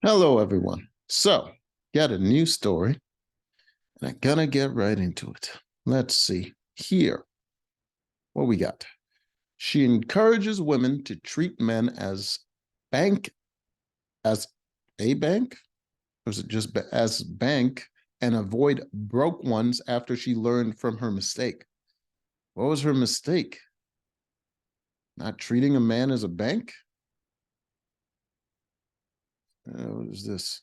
Hello, everyone. So, got a new story, and I'm gonna get right into it. Let's see here. What we got? She encourages women to treat men bank, as a bank, or is it just as bank, and avoid broke ones after she learned from her mistake. What was her mistake? Not treating a man as a bank? What is this?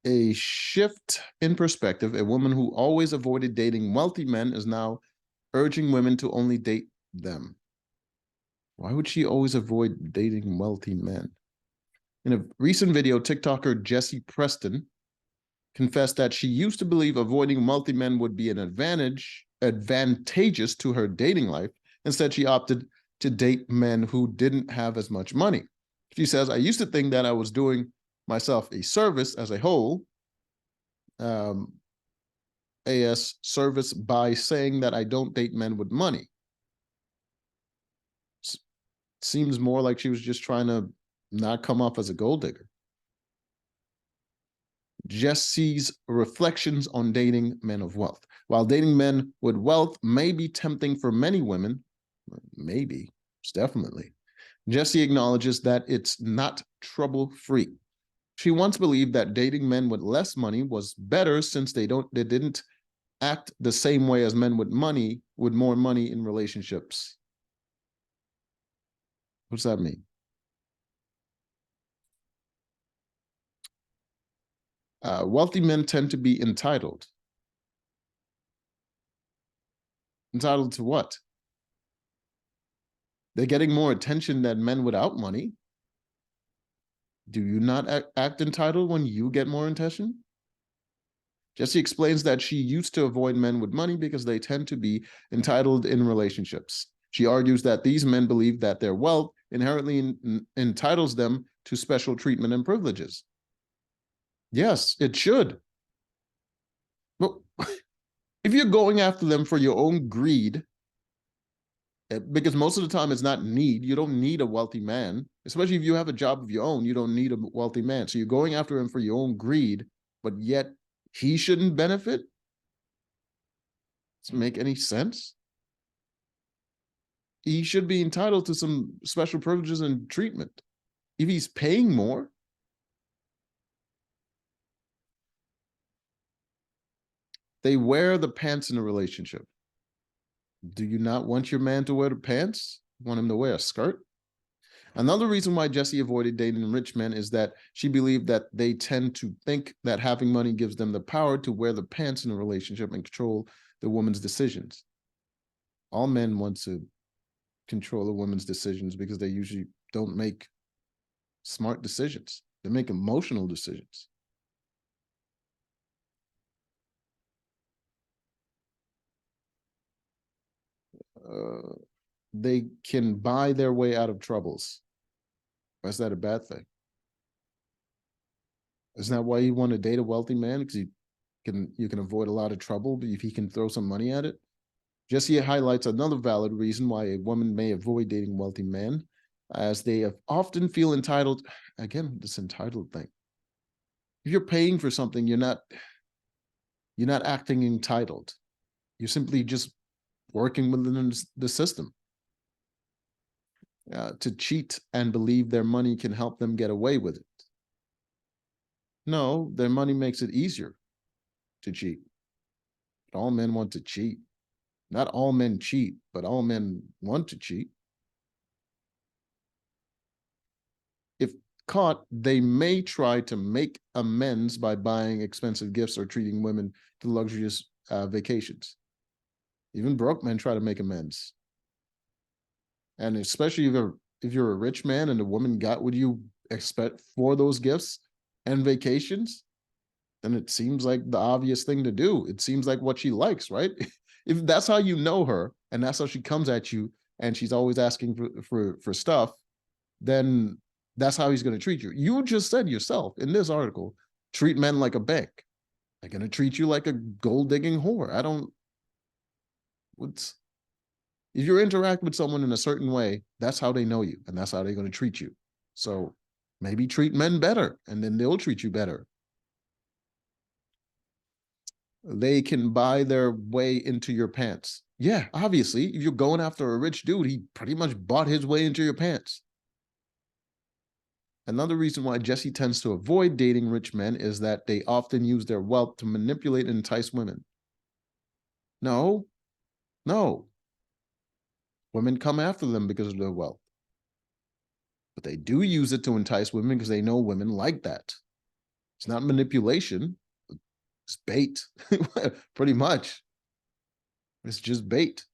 A shift in perspective. A woman who always avoided dating wealthy men is now urging women to only date them. Why would she always avoid dating wealthy men? In a recent video, TikToker Jessie Preston confessed that she used to believe avoiding wealthy men would be an advantageous to her dating life. Instead, she opted to date men who didn't have as much money. She says, I used to think that I was doing myself a service as a whole, AS service, by saying that I don't date men with money. Seems more like she was just trying to not come off as a gold digger. Jessie's reflections on dating men of wealth. While dating men with wealth may be tempting for many women, maybe, it's definitely, Jessie acknowledges that it's not trouble-free. She once believed that dating men with less money was better since they didn't act the same way as men with more money in relationships. What does that mean? Wealthy men tend to be entitled. Entitled to what? They're getting more attention than men without money. Do you not act entitled when you get more attention? Jessie explains that she used to avoid men with money because they tend to be entitled in relationships. She argues that these men believe that their wealth inherently entitles them to special treatment and privileges. Yes, it should. But if you're going after them for your own greed, because most of the time it's not need, you don't need a wealthy man, especially if you have a job of your own, you don't need a wealthy man. So you're going after him for your own greed, but yet he shouldn't benefit? Does it make any sense? He should be entitled to some special privileges and treatment. If he's paying more, they wear the pants in a relationship. Do you not want your man to wear the pants? You want him to wear a skirt? Another reason why Jessie avoided dating rich men is that she believed that they tend to think that having money gives them the power to wear the pants in a relationship and control the woman's decisions. All men want to control a woman's decisions because they usually don't make smart decisions. They make emotional decisions. They can buy their way out of troubles. Why is that a bad thing? Isn't that why you want to date a wealthy man? Because you can avoid a lot of trouble if he can throw some money at it. Jessie highlights another valid reason why a woman may avoid dating wealthy men, as they often feel entitled. Again, this entitled thing. If you're paying for something, you're not acting entitled. You're simply just working within the system. To cheat and believe their money can help them get away with it. No, their money makes it easier to cheat. But all men want to cheat. Not all men cheat, but all men want to cheat. If caught, they may try to make amends by buying expensive gifts or treating women to luxurious vacations. Even broke men try to make amends. And especially if you're a rich man and the woman got what you expect for those gifts and vacations, then it seems like the obvious thing to do. It seems like what she likes, right? If that's how you know her and that's how she comes at you and she's always asking for stuff, then that's how he's going to treat you. You just said yourself in this article, treat men like a bank. They're going to treat you like a gold digging whore. If you interact with someone in a certain way, that's how they know you and that's how they're going to treat you. So Maybe treat men better, and then they'll treat you better. They can buy their way into your pants. Yeah, obviously, if you're going after a rich dude, he pretty much bought his way into your pants. Another reason why Jesse tends to avoid dating rich men is that they often use their wealth to manipulate and entice women. No, no. Women come after them because of their wealth. But they do use it to entice women because they know women like that. It's not manipulation. It's bait, pretty much. It's just bait.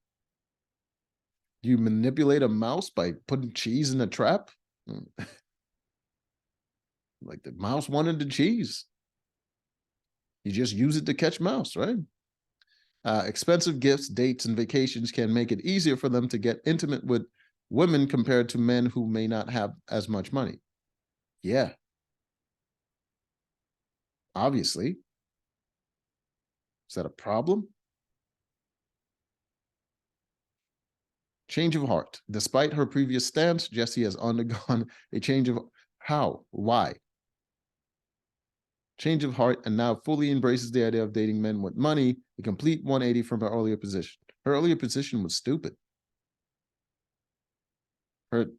Do you manipulate a mouse by putting cheese in a trap? Like the mouse wanted the cheese. You just use it to catch mouse, right? Expensive gifts, dates, and vacations can make it easier for them to get intimate with women compared to men who may not have as much money. Yeah, obviously. Is that a problem? Change of heart. Despite her previous stance, Jessie has undergone a change of how? Why? Change of heart, and now fully embraces the idea of dating men with money, a complete 180 from her earlier position. Her earlier position was stupid.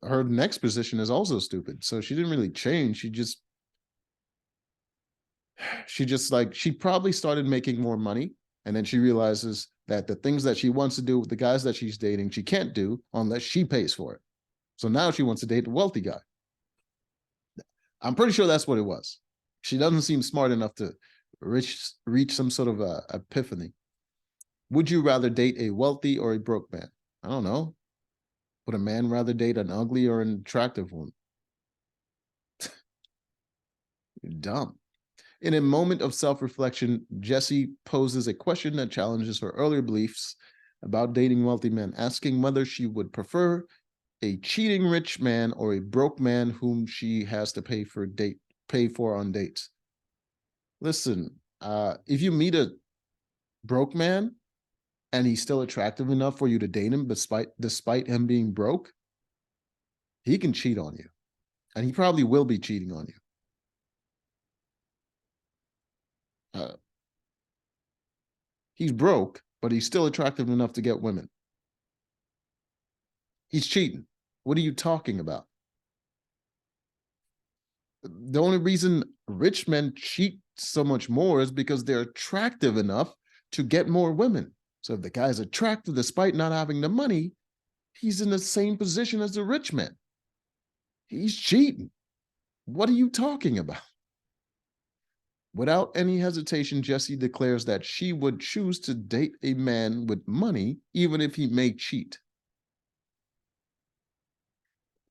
Her next position is also stupid. So she didn't really change. She probably started making more money, and then she realizes that the things that she wants to do with the guys that she's dating, she can't do unless she pays for it. So now she wants to date a wealthy guy. I'm pretty sure that's what it was. She doesn't seem smart enough to reach some sort of epiphany. Would you rather date a wealthy or a broke man? I don't know. Would a man rather date an ugly or an attractive one? You're dumb. In a moment of self-reflection, Jessie poses a question that challenges her earlier beliefs about dating wealthy men, asking whether she would prefer a cheating rich man or a broke man whom she has to pay for on dates. Listen, if you meet a broke man and he's still attractive enough for you to date him despite him being broke, he can cheat on you. And he probably will be cheating on you. He's broke, but he's still attractive enough to get women. He's cheating. What are you talking about? The only reason rich men cheat so much more is because they're attractive enough to get more women. So if the guy's attractive despite not having the money, he's in the same position as the rich man. He's cheating. What are you talking about? Without any hesitation, Jessie declares that she would choose to date a man with money, even if he may cheat.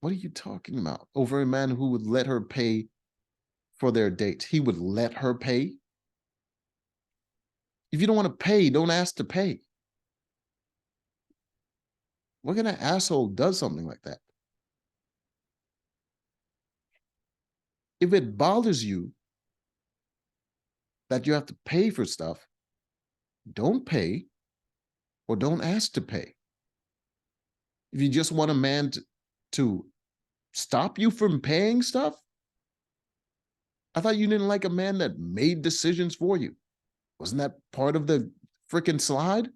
What are you talking about? Over a man who would let her pay for their date. He would let her pay. If you don't want to pay, don't ask to pay. What kind of asshole does something like that? If it bothers you that you have to pay for stuff, don't pay or don't ask to pay. If you just want a man to stop you from paying stuff, I thought you didn't like a man that made decisions for you. Wasn't that part of the freaking slide?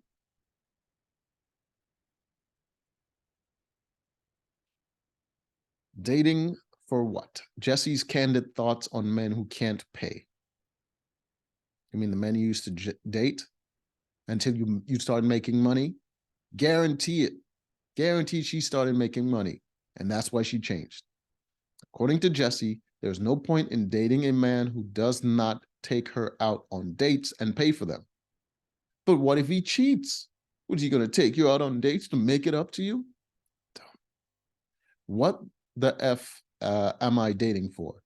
Dating for what? Jesse's candid thoughts on men who can't pay. You mean the men you used to date until you started making money? Guarantee it. Guarantee she started making money, and that's why she changed. According to Jesse, there's no point in dating a man who does not take her out on dates and pay for them. But what if he cheats? What, is he going to take you out on dates to make it up to you? What the F am I dating for?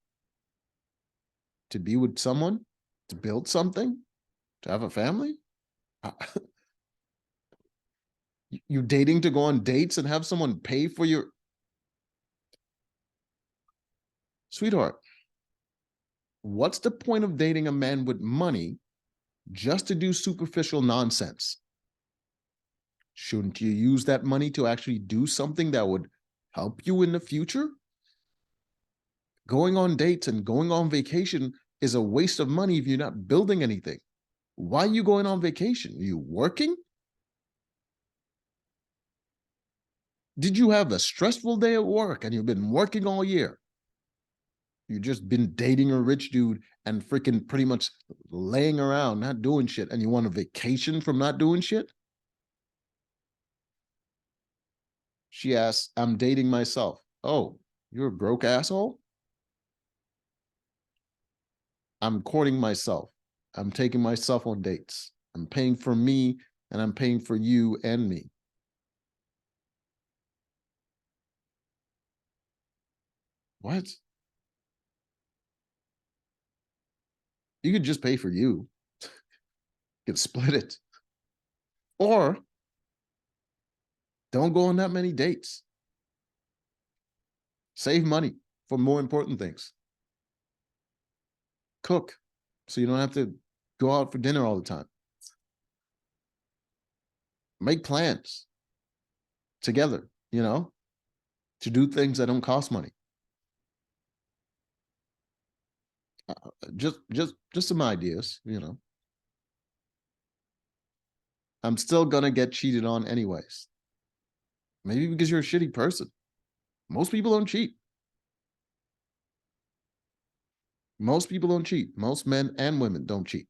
To be with someone? To build something? To have a family? You dating to go on dates and have someone pay for your... Sweetheart, what's the point of dating a man with money just to do superficial nonsense? Shouldn't you use that money to actually do something that would help you in the future? Going on dates and going on vacation is a waste of money if you're not building anything. Why are you going on vacation? Are you working? Did you have a stressful day at work and you've been working all year? You've just been dating a rich dude and freaking pretty much laying around, not doing shit, and you want a vacation from not doing shit? She asks, I'm dating myself. Oh, you're a broke asshole? I'm courting myself. I'm taking myself on dates. I'm paying for me and I'm paying for you and me. What? You could just pay for you. You could split it. Or don't go on that many dates. Save money for more important things. Cook so you don't have to go out for dinner all the time. Make plans together, to do things that don't cost money. Just some ideas. I'm still gonna get cheated on anyways. Maybe because you're a shitty person. Most people don't cheat. Most people don't cheat. Most men and women don't cheat.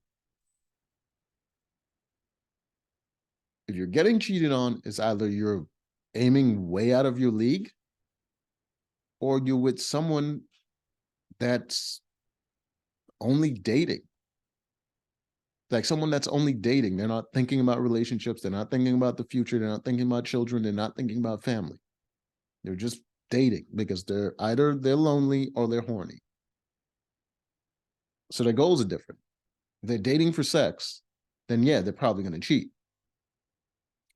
If you're getting cheated on, it's either you're aiming way out of your league or you're with someone that's only dating. Like someone that's only dating. They're not thinking about relationships. They're not thinking about the future. They're not thinking about children. They're not thinking about family. They're just dating because they're lonely or they're horny. So their goals are different. If they're dating for sex, then yeah, they're probably going to cheat.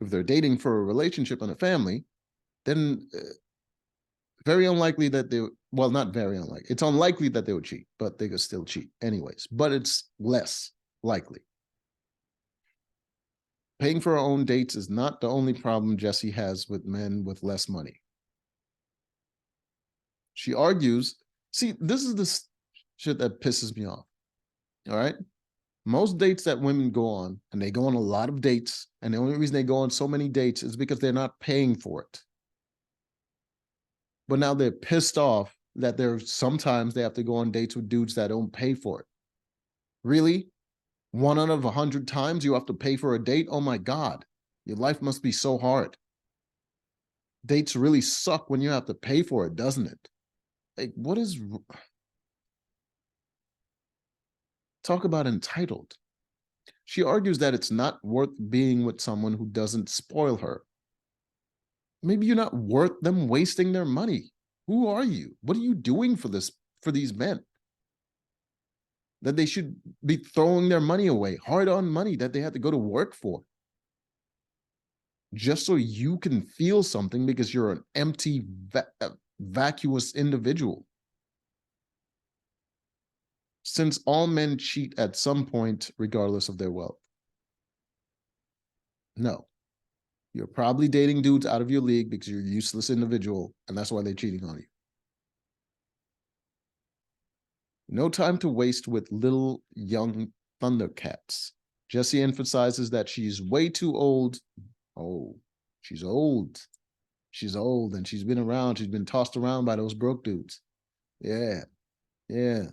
If they're dating for a relationship and a family, then very unlikely that well, not very unlikely. It's unlikely that they would cheat, but they could still cheat anyways. But it's less likely. Paying for our own dates is not the only problem Jessie has with men with less money. She argues, see, this is the shit that pisses me off. All right. Most dates that women go on, and they go on a lot of dates, and the only reason they go on so many dates is because they're not paying for it. But now they're pissed off that sometimes they have to go on dates with dudes that don't pay for it. Really? 1 out of 100 times you have to pay for a date? Oh my God, your life must be so hard. Dates really suck when you have to pay for it, doesn't it? Like, what is... Talk about entitled. She argues that it's not worth being with someone who doesn't spoil her. Maybe you're not worth them wasting their money. Who are you? What are you doing for these men? That they should be throwing their money away, hard-earned money that they had to go to work for. Just so you can feel something because you're an empty, vacuous individual. Since all men cheat at some point, regardless of their wealth. No. You're probably dating dudes out of your league because you're a useless individual, and that's why they're cheating on you. No time to waste with little young Thundercats. Jessie emphasizes that she's way too old. Oh, she's old. She's old, and she's been around. She's been tossed around by those broke dudes. Yeah, yeah.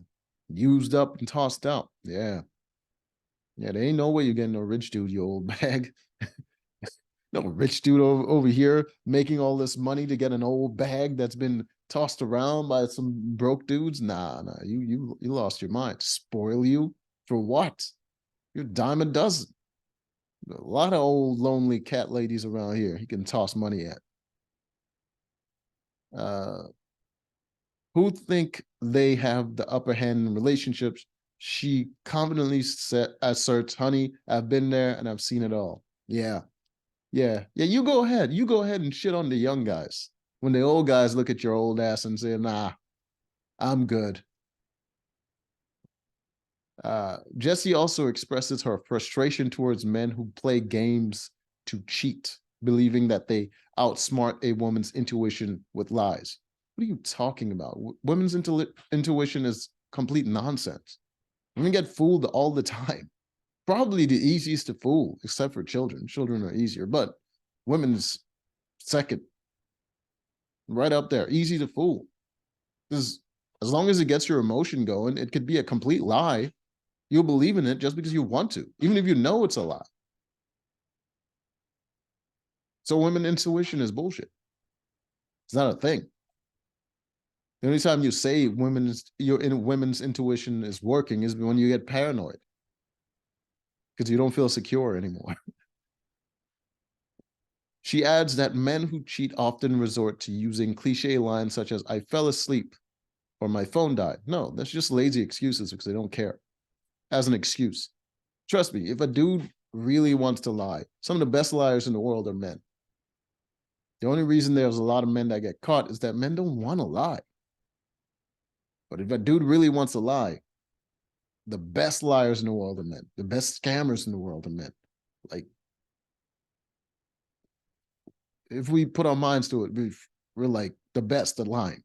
Used up and tossed out. Yeah. Yeah, there ain't no way you're getting a rich dude, you old bag. No rich dude over here making all this money to get an old bag that's been tossed around by some broke dudes. Nah, you lost your mind. Spoil you for what? You're a dime a dozen. A lot of old lonely cat ladies around here he can toss money at. Who think they have the upper hand in relationships? She confidently asserts, honey, I've been there and I've seen it all. Yeah. Yeah. Yeah. You go ahead. You go ahead and shit on the young guys. When the old guys look at your old ass and say, nah, I'm good. Jessie also expresses her frustration towards men who play games to cheat, believing that they outsmart a woman's intuition with lies. What are you talking about? Women's intuition is complete nonsense. Women get fooled all the time. Probably the easiest to fool, except for children. Children are easier, but women's second, right up there, easy to fool. Because as long as it gets your emotion going, it could be a complete lie. You'll believe in it just because you want to, even if you know it's a lie. So women intuition is bullshit. It's not a thing. The only time you say women's intuition is working is when you get paranoid because you don't feel secure anymore. She adds that men who cheat often resort to using cliche lines such as "I fell asleep" or "my phone died." No, that's just lazy excuses because they don't care. As an excuse. Trust me, if a dude really wants to lie, some of the best liars in the world are men. The only reason there's a lot of men that get caught is that men don't want to lie. But if a dude really wants to lie, the best liars in the world are men. The best scammers in the world are men. Like, if we put our minds to it, we're like the best at lying.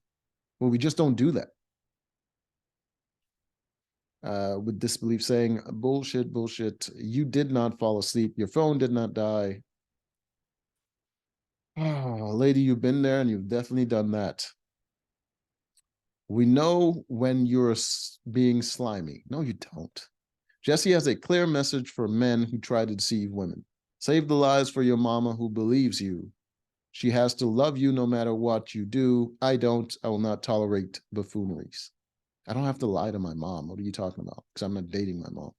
But we just don't do that. With disbelief saying, bullshit, bullshit. You did not fall asleep. Your phone did not die. Oh, lady, you've been there and you've definitely done that. We know when you're being slimy. No, you don't. Jesse has a clear message for men who try to deceive women. Save the lies for your mama who believes you. She has to love you no matter what you do. I don't. I will not tolerate buffooneries. I don't have to lie to my mom. What are you talking about? Because I'm not dating my mom.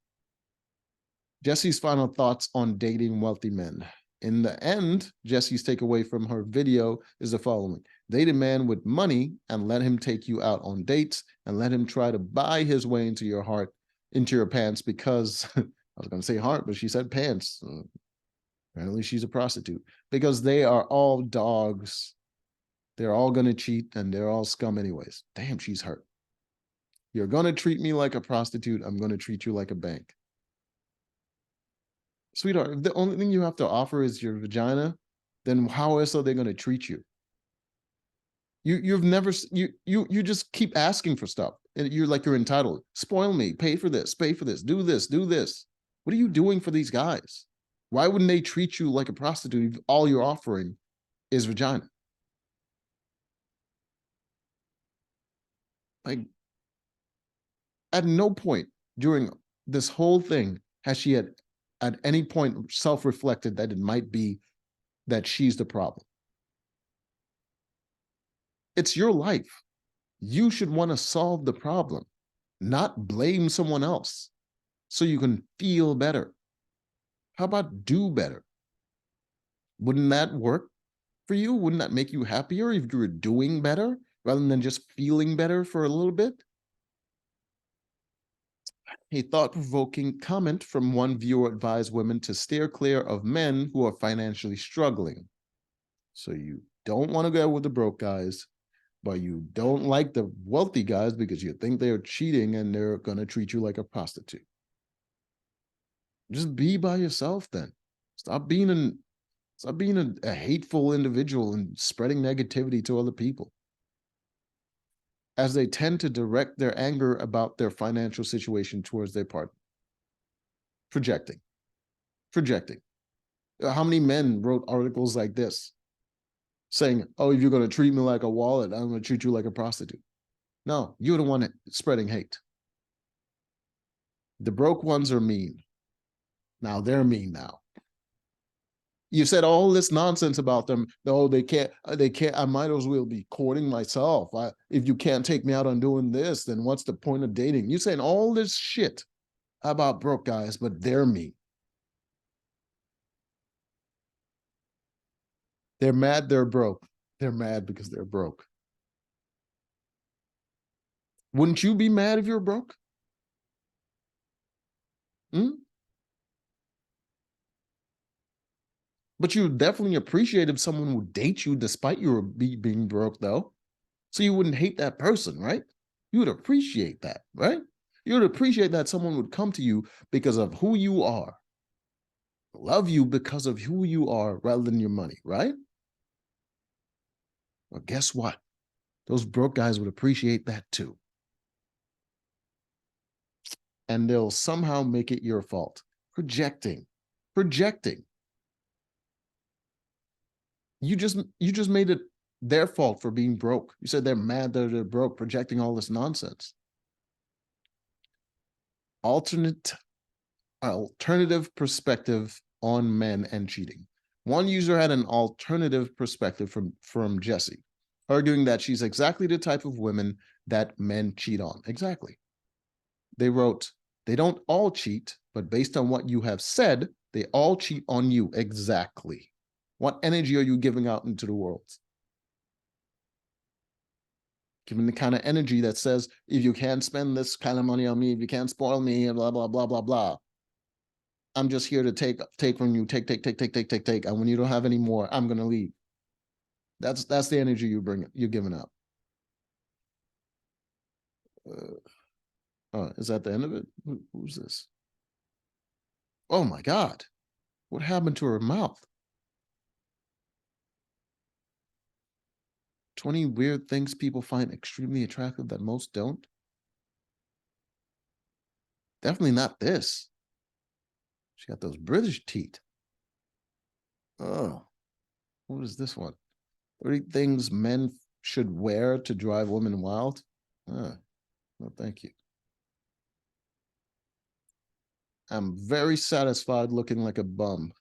Jesse's final thoughts on dating wealthy men. In the end, Jesse's takeaway from her video is the following. Date a man with money and let him take you out on dates and let him try to buy his way into your heart, into your pants, because I was going to say heart, but she said pants. Apparently she's a prostitute, because they are all dogs. They're all going to cheat and they're all scum anyways. Damn, she's hurt. You're going to treat me like a prostitute. I'm going to treat you like a bank. Sweetheart, if the only thing you have to offer is your vagina, then how else are they going to treat you? You've never you just keep asking for stuff and you're like you're entitled. Spoil me, pay for this, do this, do this. What are you doing for these guys? Why wouldn't they treat you like a prostitute if all you're offering is vagina? Like, at no point during this whole thing has she at any point self-reflected that it might be that she's the problem. It's your life. You should want to solve the problem, not blame someone else so you can feel better. How about do better? Wouldn't that work for you? Wouldn't that make you happier if you were doing better rather than just feeling better for a little bit? A thought-provoking comment from one viewer advised women to steer clear of men who are financially struggling. So you don't want to go with the broke guys, but you don't like the wealthy guys because you think they're cheating and they're going to treat you like a prostitute. Just be by yourself then. Stop being a hateful individual and spreading negativity to other people, as they tend to direct their anger about their financial situation towards their partner. Projecting. How many men wrote articles like this saying, oh, if you're going to treat me like a wallet, I'm going to treat you like a prostitute? No, you're the one spreading hate. The broke ones are mean. Now they're mean now. You said all this nonsense about them. Oh, they can't. I might as well be courting myself. If you can't take me out on doing this, then what's the point of dating? You're saying all this shit about broke guys, but they're mean. They're mad they're broke. They're mad because they're broke. Wouldn't you be mad if you're broke? Hmm? But you definitely appreciate if someone would date you despite you being broke, though. So you wouldn't hate that person, right? You would appreciate that, right? You would appreciate that someone would come to you because of who you are, love you because of who you are rather than your money, right? Well, guess what? Those broke guys would appreciate that too. And they'll somehow make it your fault. Projecting. You just made it their fault for being broke. You said they're mad that they're broke, projecting all this nonsense. Alternative perspective on men and cheating. One user had an alternative perspective from Jessie, arguing that she's exactly the type of women that men cheat on. Exactly. They wrote, they don't all cheat, but based on what you have said, they all cheat on you. Exactly. What energy are you giving out into the world? Giving the kind of energy that says, if you can't spend this kind of money on me, if you can't spoil me, and blah, blah, blah, blah, blah. I'm just here to take from you, take. And when you don't have any more, I'm gonna leave. That's the energy you're giving up. Oh, is that the end of it? Who's this? Oh my God. What happened to her mouth? 20 weird things people find extremely attractive that most don't. Definitely not this. She got those British teeth. Oh, what is this one? 30 things men should wear to drive women wild. No, thank you. I'm very satisfied looking like a bum.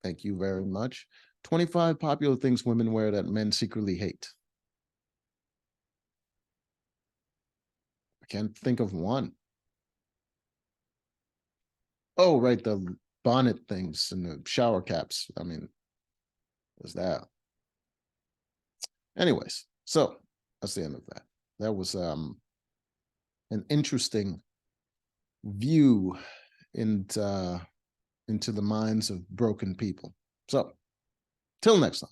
Thank you very much. 25 popular things women wear that men secretly hate. I can't think of one. Oh, right, the bonnet things and the shower caps. I mean, there's that. Anyways, so that's the end of that. That was an interesting view into the minds of broken people. So till next time.